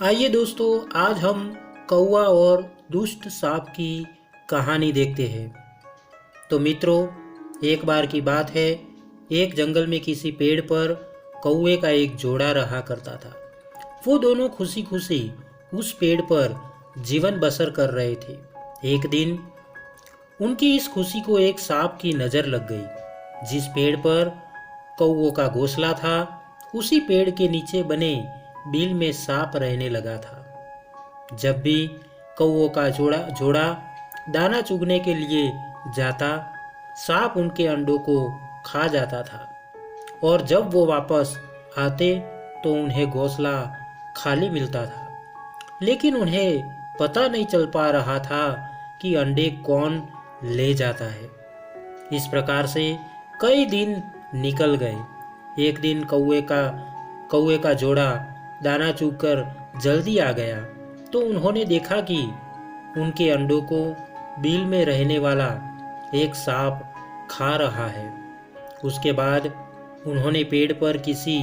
आइए दोस्तों, आज हम कौवा और दुष्ट सांप की कहानी देखते हैं। तो मित्रों, एक बार की बात है, एक जंगल में किसी पेड़ पर कौवे का एक जोड़ा रहा करता था। वो दोनों खुशी खुशी उस पेड़ पर जीवन बसर कर रहे थे। एक दिन उनकी इस खुशी को एक सांप की नज़र लग गई। जिस पेड़ पर कौवों का घोंसला था, उसी पेड़ के नीचे बने बिल में सांप रहने लगा था। जब भी कौवों का जोड़ा दाना चुगने के लिए जाता, सांप उनके अंडों को खा जाता था। और जब वो वापस आते तो उन्हें घोंसला खाली मिलता था। लेकिन उन्हें पता नहीं चल पा रहा था कि अंडे कौन ले जाता है। इस प्रकार से कई दिन निकल गए। एक दिन कौवे का जोड़ा दाना चुगकर जल्दी आ गया तो उन्होंने देखा कि उनके अंडों को बिल में रहने वाला एक सांप खा रहा है। उसके बाद उन्होंने पेड़ पर किसी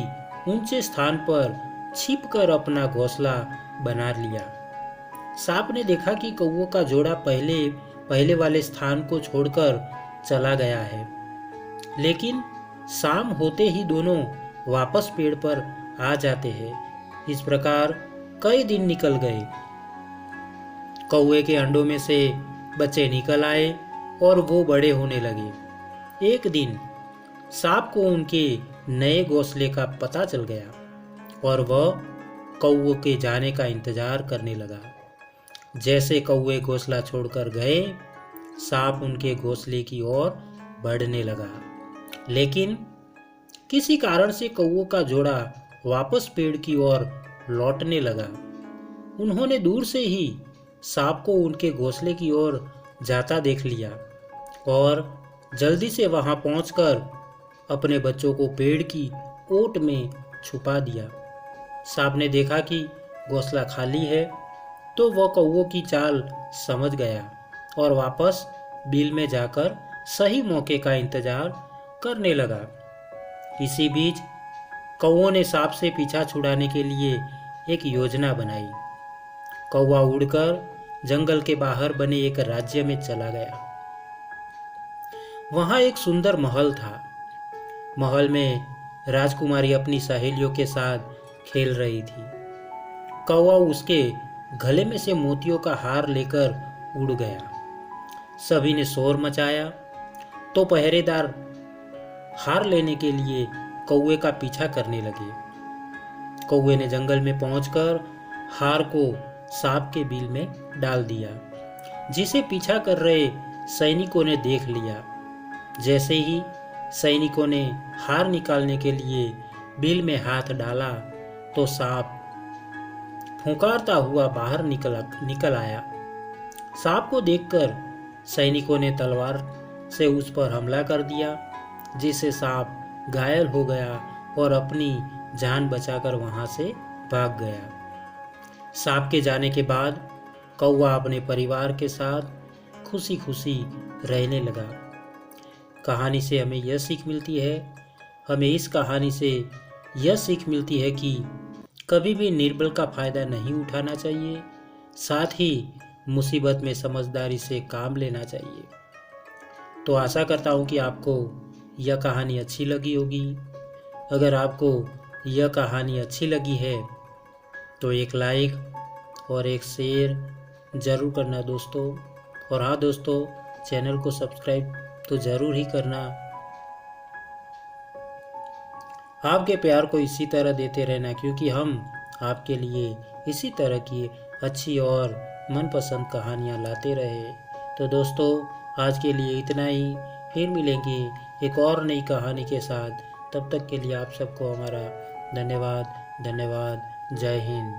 ऊंचे स्थान पर छिपकर अपना घोंसला बना लिया। सांप ने देखा कि कौवों का जोड़ा पहले वाले स्थान को छोड़कर चला गया है। लेकिन शाम होते ही दोनों वापस पेड़ पर आ जाते हैं। इस प्रकार कई दिन निकल गए। कौवे के अंडों में से बच्चे निकल आए और वो बड़े होने लगे। एक दिन सांप को उनके नए घोंसले का पता चल गया और वह कौवे के जाने का इंतजार करने लगा। जैसे कौवे घोंसला छोड़कर गए, सांप उनके घोंसले की ओर बढ़ने लगा। लेकिन किसी कारण से कौवों का जोड़ा वापस पेड़ की ओर लौटने लगा। उन्होंने दूर से ही सांप को उनके घोंसले की ओर जाता देख लिया और जल्दी से वहां पहुंचकर अपने बच्चों को पेड़ की ओट में छुपा दिया। सांप ने देखा कि घोंसला खाली है तो वह कौवों की चाल समझ गया और वापस बिल में जाकर सही मौके का इंतजार करने लगा। इसी बीच कौवों ने सांप से पीछा छुड़ाने के लिए एक योजना बनाई। कौवा उड़कर जंगल के बाहर बने एक राज्य में चला गया। वहां एक सुंदर महल था। महल में राजकुमारी अपनी सहेलियों के साथ खेल रही थी। कौवा उसके गले में से मोतियों का हार लेकर उड़ गया। सभी ने शोर मचाया तो पहरेदार हार लेने के लिए कौवे का पीछा करने लगे। कौवे ने जंगल में पहुंचकर हार को सांप के बिल में डाल दिया, जिसे पीछा कर रहे सैनिकों ने देख लिया। जैसे ही सैनिकों ने हार निकालने के लिए बिल में हाथ डाला तो सांप फुंकारता हुआ बाहर निकल आया। सांप को देखकर सैनिकों ने तलवार से उस पर हमला कर दिया, जिससे सांप घायल हो गया और अपनी जान बचाकर वहां से भाग गया। सांप के जाने के बाद कौवा अपने परिवार के साथ खुशी खुशी रहने लगा। कहानी से हमें यह सीख मिलती है इस कहानी से यह सीख मिलती है कि कभी भी निर्बल का फायदा नहीं उठाना चाहिए, साथ ही मुसीबत में समझदारी से काम लेना चाहिए। तो आशा करता हूँ कि आपको यह कहानी अच्छी लगी होगी। अगर आपको यह कहानी अच्छी लगी है तो एक लाइक और एक शेयर ज़रूर करना दोस्तों। और हाँ दोस्तों, चैनल को सब्सक्राइब तो ज़रूर ही करना। आपके प्यार को इसी तरह देते रहना, क्योंकि हम आपके लिए इसी तरह की अच्छी और मनपसंद कहानियाँ लाते रहे। तो दोस्तों, आज के लिए इतना ही। फिर मिलेंगे एक और नई कहानी के साथ। तब तक के लिए आप सबको हमारा धन्यवाद। जय हिंद।